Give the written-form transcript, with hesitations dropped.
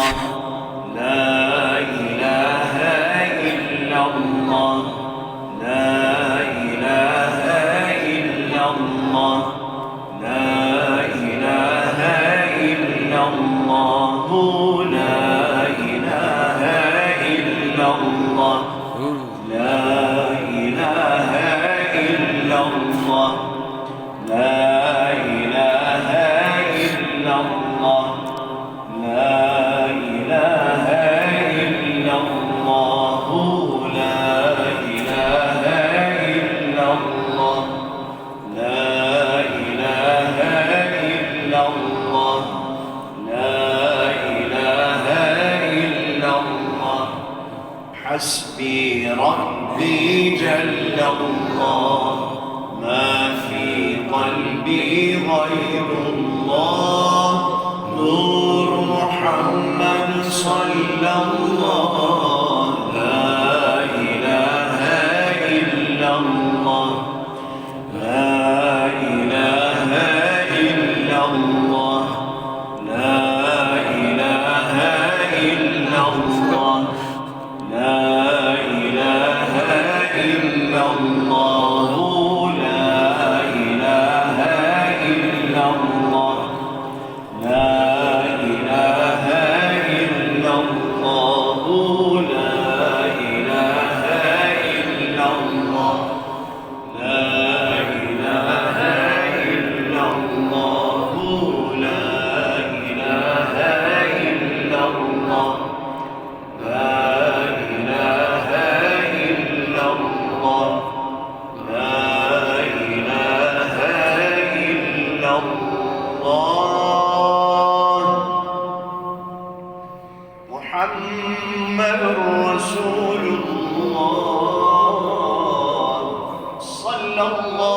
الله لا إله إلا الله لا إله إلا الله لا إله إلا الله لا إله إلا الله لا إله إلا الله لا إله إلا الله لا إله إلا الله لا إله إلا الله لا إله إلا الله لا إله إلا الله حسبي ربي جل الله ما في قلبي غير الله نور محمد صلى الله لا إله إلا الله لا إله إلا الله لا إله إلا الله لا إله إلا الله لا إله إلا الله لا إله إلا الله لا إله إلا الله لا إله إلا الله لا إله إلا الله لا إله إلا الله لا إله إلا الله محمد رسول الله صلى الله